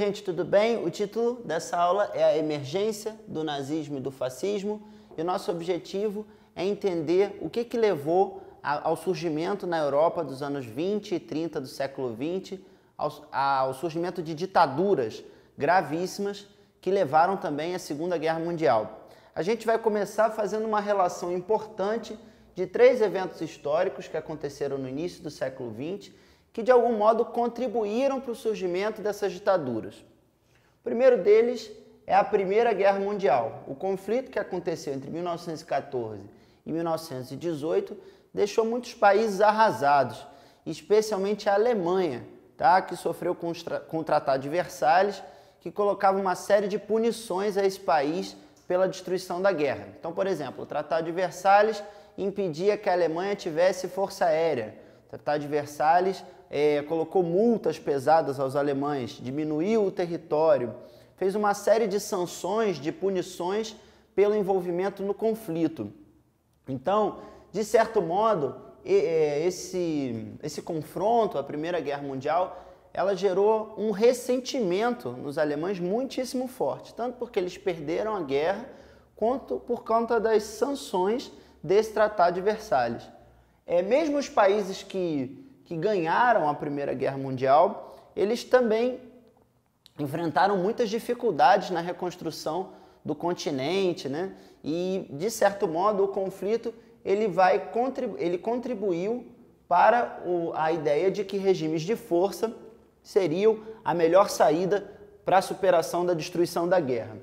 gente, tudo bem? O título dessa aula é A Emergência do Nazismo e do Fascismo e o nosso objetivo é entender o que levou ao surgimento na Europa dos anos 20 e 30 do século XX, ao surgimento de ditaduras gravíssimas que levaram também à Segunda Guerra Mundial. A gente vai começar fazendo uma relação importante de três eventos históricos que aconteceram no início do século XX, que de algum modo contribuíram para o surgimento dessas ditaduras. O primeiro deles é a Primeira Guerra Mundial. O conflito que aconteceu entre 1914 e 1918 deixou muitos países arrasados, especialmente a Alemanha, que sofreu com o Tratado de Versalhes, que colocava uma série de punições a esse país pela destruição da guerra. Então, por exemplo, o Tratado de Versalhes impedia que a Alemanha tivesse força aérea. O Tratado de Versalhes colocou multas pesadas aos alemães, diminuiu o território, fez uma série de sanções, de punições pelo envolvimento no conflito. Então, de certo modo, esse confronto, a Primeira Guerra Mundial, ela gerou um ressentimento nos alemães muitíssimo forte, tanto porque eles perderam a guerra, quanto por conta das sanções desse Tratado de Versalhes. Mesmo os países que ganharam a Primeira Guerra Mundial, eles também enfrentaram muitas dificuldades na reconstrução do continente, né? E, de certo modo, o conflito ele contribuiu para a ideia de que regimes de força seriam a melhor saída para a superação da destruição da guerra.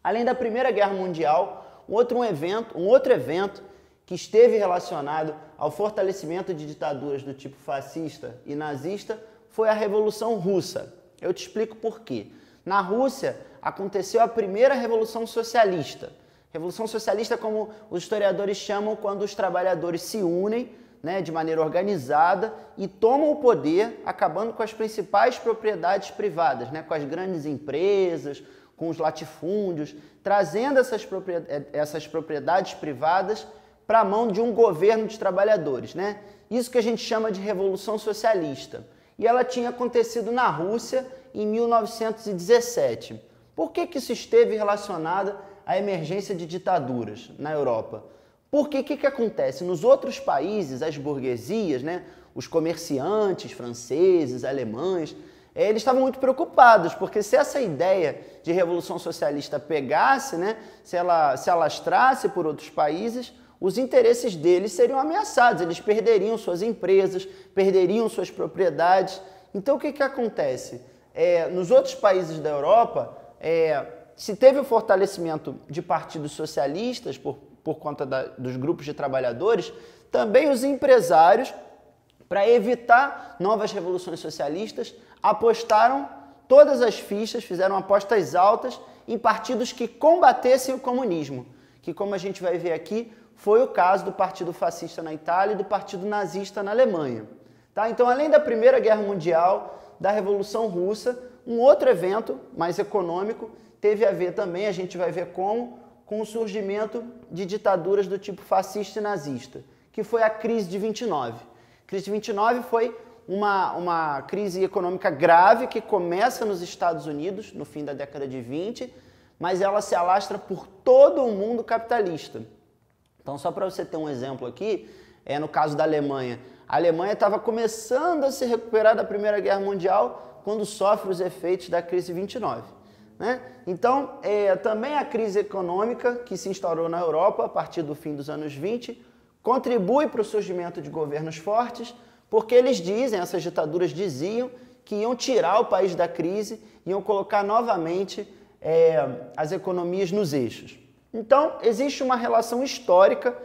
Além da Primeira Guerra Mundial, um outro evento que esteve relacionado ao fortalecimento de ditaduras do tipo fascista e nazista foi a Revolução Russa. Eu te explico por quê. Na Rússia aconteceu a primeira Revolução Socialista. Revolução Socialista, como os historiadores chamam, quando os trabalhadores se unem, de maneira organizada e tomam o poder, acabando com as principais propriedades privadas, com as grandes empresas, com os latifúndios, trazendo essas propriedades privadas para a mão de um governo de trabalhadores. Isso que a gente chama de Revolução Socialista. E ela tinha acontecido na Rússia em 1917. Por que isso esteve relacionado à emergência de ditaduras na Europa? Porque o que acontece? Nos outros países, as burguesias, os comerciantes franceses, alemães, eles estavam muito preocupados, porque se essa ideia de Revolução Socialista pegasse, se ela se alastrasse por outros países, os interesses deles seriam ameaçados, eles perderiam suas empresas, perderiam suas propriedades. Então, o que acontece? Nos outros países da Europa, se teve o fortalecimento de partidos socialistas por conta dos grupos de trabalhadores, também os empresários, para evitar novas revoluções socialistas, apostaram todas as fichas, fizeram apostas altas em partidos que combatessem o comunismo, que, como a gente vai ver aqui, foi o caso do Partido Fascista na Itália e do Partido Nazista na Alemanha. Então, além da Primeira Guerra Mundial, da Revolução Russa, um outro evento mais econômico teve a ver também, a gente vai ver como, com o surgimento de ditaduras do tipo fascista e nazista, que foi a crise de 29. A crise de 29 foi uma crise econômica grave que começa nos Estados Unidos, no fim da década de 20, mas ela se alastra por todo o mundo capitalista. Então, só para você ter um exemplo aqui, no caso da Alemanha, a Alemanha estava começando a se recuperar da Primeira Guerra Mundial quando sofre os efeitos da crise de 29. Então, também a crise econômica que se instaurou na Europa a partir do fim dos anos 20 contribui para o surgimento de governos fortes, porque essas ditaduras diziam que iam tirar o país da crise, iam colocar novamente as economias nos eixos. Então, existe uma relação histórica,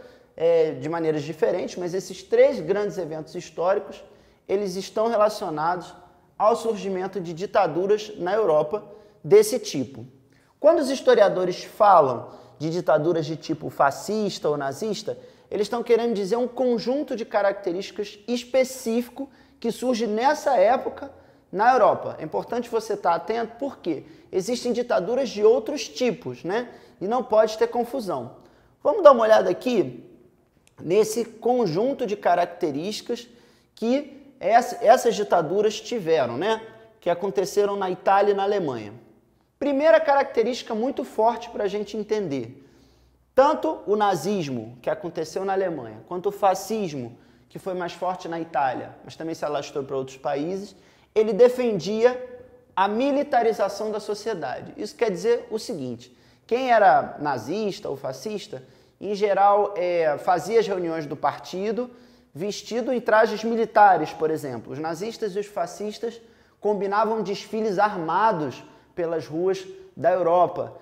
de maneiras diferentes, mas esses três grandes eventos históricos, eles estão relacionados ao surgimento de ditaduras na Europa desse tipo. Quando os historiadores falam de ditaduras de tipo fascista ou nazista, eles estão querendo dizer um conjunto de características específico que surge nessa época na Europa. É importante você estar atento porque existem ditaduras de outros tipos, e não pode ter confusão. Vamos dar uma olhada aqui nesse conjunto de características que essas ditaduras tiveram, que aconteceram na Itália e na Alemanha. Primeira característica muito forte para a gente entender. Tanto o nazismo, que aconteceu na Alemanha, quanto o fascismo, que foi mais forte na Itália, mas também se alastrou para outros países, ele defendia a militarização da sociedade. Isso quer dizer o seguinte: quem era nazista ou fascista, em geral, fazia as reuniões do partido vestido em trajes militares, por exemplo. Os nazistas e os fascistas combinavam desfiles armados pelas ruas da Europa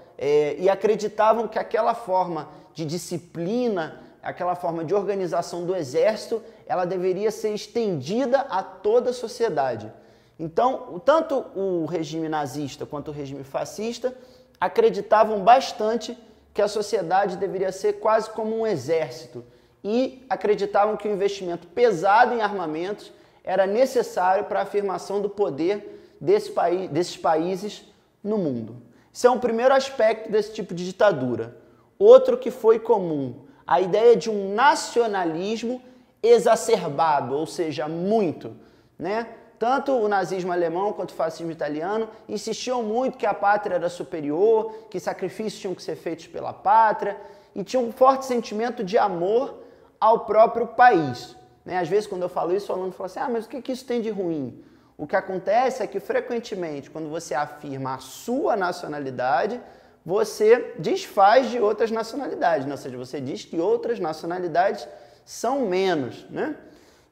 e acreditavam que aquela forma de disciplina, aquela forma de organização do exército, ela deveria ser estendida a toda a sociedade. Então, tanto o regime nazista quanto o regime fascista acreditavam bastante que a sociedade deveria ser quase como um exército e acreditavam que o investimento pesado em armamentos era necessário para a afirmação do poder desses países no mundo. Isso é um primeiro aspecto desse tipo de ditadura. Outro que foi comum, a ideia de um nacionalismo exacerbado, ou seja, muito, né? Tanto o nazismo alemão quanto o fascismo italiano insistiam muito que a pátria era superior, que sacrifícios tinham que ser feitos pela pátria e tinham um forte sentimento de amor ao próprio país. Né? Às vezes, quando eu falo isso, o aluno fala assim, mas o que isso tem de ruim? O que acontece é que, frequentemente, quando você afirma a sua nacionalidade, você desfaz de outras nacionalidades, né? Ou seja, você diz que outras nacionalidades são menos. Né?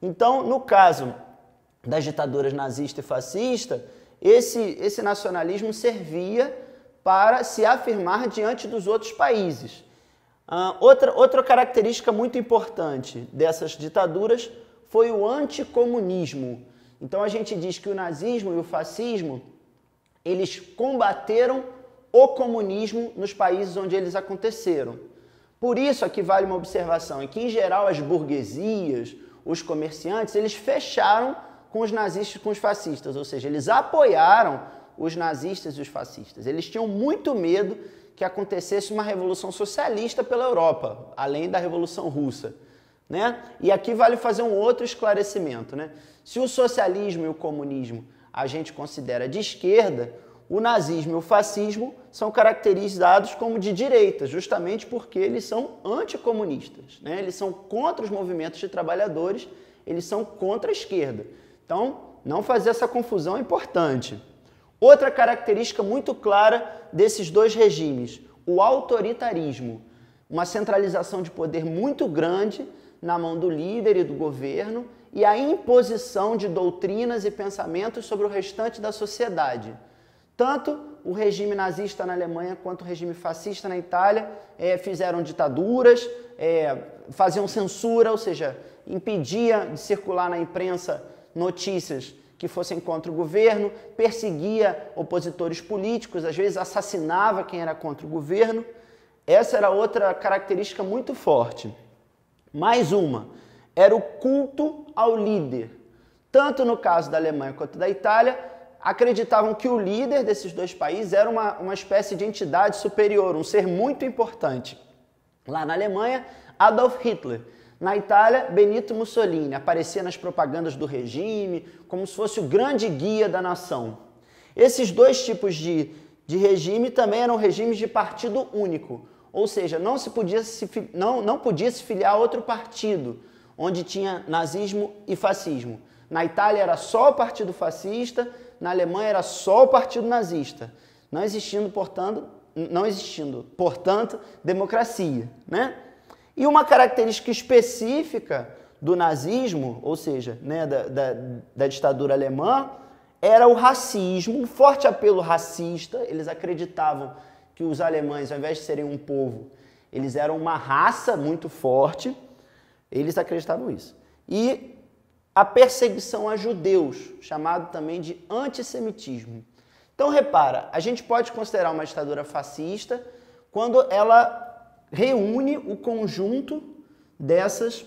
Então, no caso das ditaduras nazista e fascista, esse nacionalismo servia para se afirmar diante dos outros países. Outra característica muito importante dessas ditaduras foi o anticomunismo. Então a gente diz que o nazismo e o fascismo, eles combateram o comunismo nos países onde eles aconteceram. Por isso, aqui vale uma observação, é que em geral as burguesias, os comerciantes, eles fecharam com os nazistas e com os fascistas, ou seja, eles apoiaram os nazistas e os fascistas. Eles tinham muito medo que acontecesse uma revolução socialista pela Europa, além da Revolução Russa. Né? E aqui vale fazer um outro esclarecimento. Né? Se o socialismo e o comunismo a gente considera de esquerda, o nazismo e o fascismo são caracterizados como de direita, justamente porque eles são anticomunistas. Né? Eles são contra os movimentos de trabalhadores, eles são contra a esquerda. Então, não fazer essa confusão é importante. Outra característica muito clara desses dois regimes, o autoritarismo, uma centralização de poder muito grande na mão do líder e do governo e a imposição de doutrinas e pensamentos sobre o restante da sociedade. Tanto o regime nazista na Alemanha quanto o regime fascista na Itália fizeram ditaduras, faziam censura, ou seja, impedia de circular na imprensa notícias que fossem contra o governo, perseguia opositores políticos, às vezes assassinava quem era contra o governo. Essa era outra característica muito forte. Mais uma, era o culto ao líder. Tanto no caso da Alemanha quanto da Itália, acreditavam que o líder desses dois países era uma espécie de entidade superior, um ser muito importante. Lá na Alemanha, Adolf Hitler. Na Itália, Benito Mussolini aparecia nas propagandas do regime como se fosse o grande guia da nação. Esses dois tipos de regime também eram regimes de partido único, ou seja, não podia se filiar a outro partido, onde tinha nazismo e fascismo. Na Itália era só o partido fascista, na Alemanha era só o partido nazista, não existindo, portanto, democracia, né? E uma característica específica do nazismo, ou seja, né, da ditadura alemã, era o racismo, um forte apelo racista. Eles acreditavam que os alemães, ao invés de serem um povo, eles eram uma raça muito forte. Eles acreditavam isso. E a perseguição a judeus, chamado também de antissemitismo. Então, repara, a gente pode considerar uma ditadura fascista quando ela reúne o conjunto dessas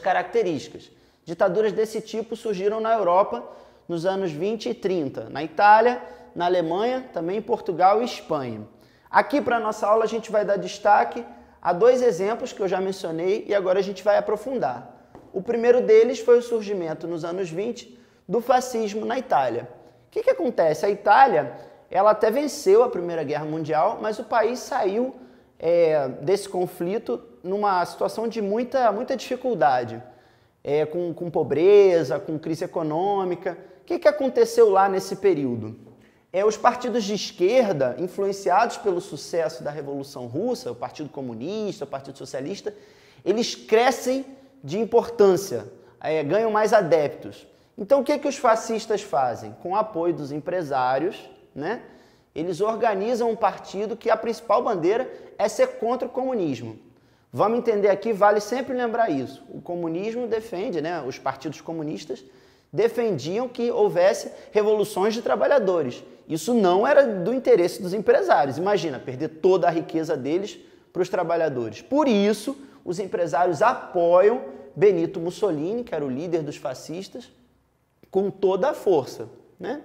características. Ditaduras desse tipo surgiram na Europa nos anos 20 e 30, na Itália, na Alemanha, também em Portugal e Espanha. Aqui para a nossa aula a gente vai dar destaque a dois exemplos que eu já mencionei e agora a gente vai aprofundar. O primeiro deles foi o surgimento nos anos 20 do fascismo na Itália. O que acontece? A Itália, ela até venceu a Primeira Guerra Mundial, mas o país saiu desse conflito numa situação de muita dificuldade, com pobreza, com crise econômica. O que aconteceu lá nesse período? Os partidos de esquerda, influenciados pelo sucesso da Revolução Russa, o Partido Comunista, o Partido Socialista, eles crescem de importância, ganham mais adeptos. Então, o que os fascistas fazem? Com o apoio dos empresários, né, eles organizam um partido que a principal bandeira é ser contra o comunismo. Vamos entender aqui, vale sempre lembrar isso. O comunismo defende, né, os partidos comunistas defendiam que houvesse revoluções de trabalhadores. Isso não era do interesse dos empresários. Imagina, perder toda a riqueza deles para os trabalhadores. Por isso, os empresários apoiam Benito Mussolini, que era o líder dos fascistas, com toda a força, né?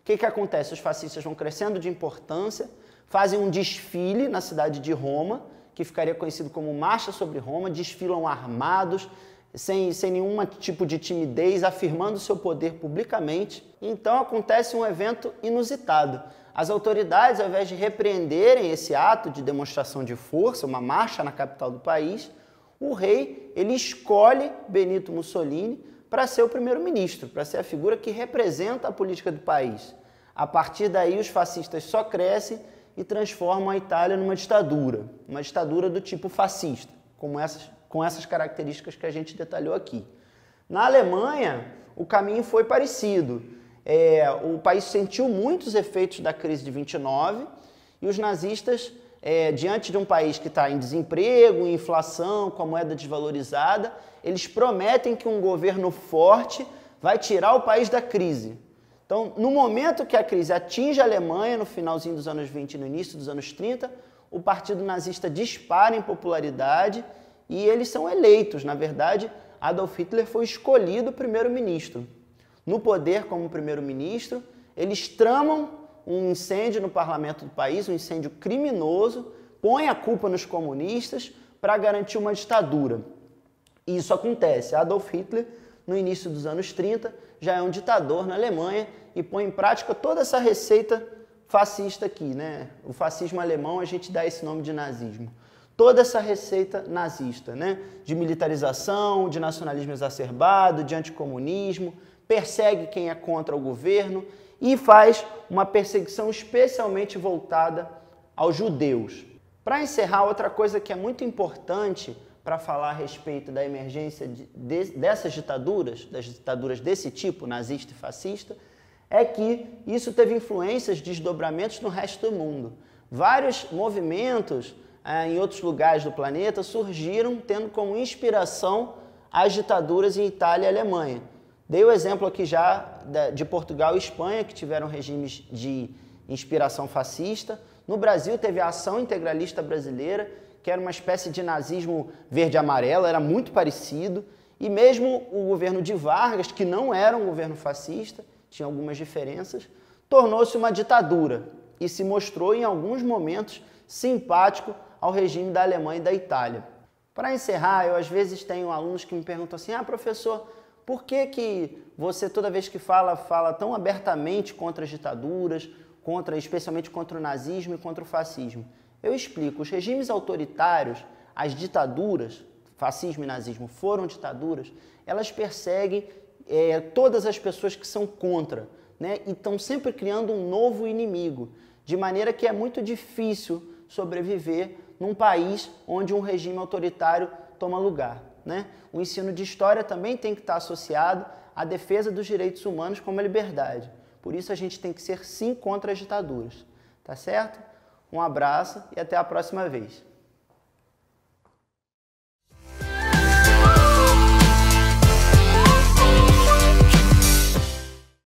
O que acontece? Os fascistas vão crescendo de importância, fazem um desfile na cidade de Roma, que ficaria conhecido como Marcha sobre Roma, desfilam armados, sem nenhum tipo de timidez, afirmando seu poder publicamente. Então acontece um evento inusitado. As autoridades, ao invés de repreenderem esse ato de demonstração de força, uma marcha na capital do país, o rei ele escolhe Benito Mussolini para ser o primeiro-ministro, para ser a figura que representa a política do país. A partir daí, os fascistas só crescem e transformam a Itália numa ditadura do tipo fascista, com essas características que a gente detalhou aqui. Na Alemanha, o caminho foi parecido. O país sentiu muitos efeitos da crise de 29 e os nazistas, diante de um país que está em desemprego, em inflação, com a moeda desvalorizada, eles prometem que um governo forte vai tirar o país da crise. Então, no momento que a crise atinge a Alemanha, no finalzinho dos anos 20 e no início dos anos 30, o partido nazista dispara em popularidade e eles são eleitos. Na verdade, Adolf Hitler foi escolhido primeiro-ministro. No poder como primeiro-ministro, eles tramam um incêndio no parlamento do país, um incêndio criminoso, põem a culpa nos comunistas para garantir uma ditadura. E isso acontece. Adolf Hitler, no início dos anos 30, já é um ditador na Alemanha e põe em prática toda essa receita fascista aqui, né? O fascismo alemão, a gente dá esse nome de nazismo. Toda essa receita nazista, né? De militarização, de nacionalismo exacerbado, de anticomunismo, persegue quem é contra o governo e faz uma perseguição especialmente voltada aos judeus. Para encerrar, outra coisa que é muito importante para falar a respeito da emergência dessas ditaduras, das ditaduras desse tipo, nazista e fascista, é que isso teve influências, desdobramentos no resto do mundo. Vários movimentos em outros lugares do planeta surgiram tendo como inspiração as ditaduras em Itália e Alemanha. Dei o exemplo aqui já de Portugal e Espanha, que tiveram regimes de inspiração fascista. No Brasil teve a Ação Integralista Brasileira, que era uma espécie de nazismo verde-amarelo, era muito parecido. E mesmo o governo de Vargas, que não era um governo fascista, tinha algumas diferenças, tornou-se uma ditadura e se mostrou em alguns momentos simpático ao regime da Alemanha e da Itália. Para encerrar, eu às vezes tenho alunos que me perguntam assim, professor, por que você toda vez que fala tão abertamente contra as ditaduras, especialmente contra o nazismo e contra o fascismo? Eu explico, os regimes autoritários, as ditaduras, fascismo e nazismo foram ditaduras, elas perseguem todas as pessoas que são contra, né? E estão sempre criando um novo inimigo, de maneira que é muito difícil sobreviver num país onde um regime autoritário toma lugar, né? O ensino de história também tem que estar associado à defesa dos direitos humanos como a liberdade. Por isso a gente tem que ser sim contra as ditaduras, tá certo? Um abraço e até a próxima vez.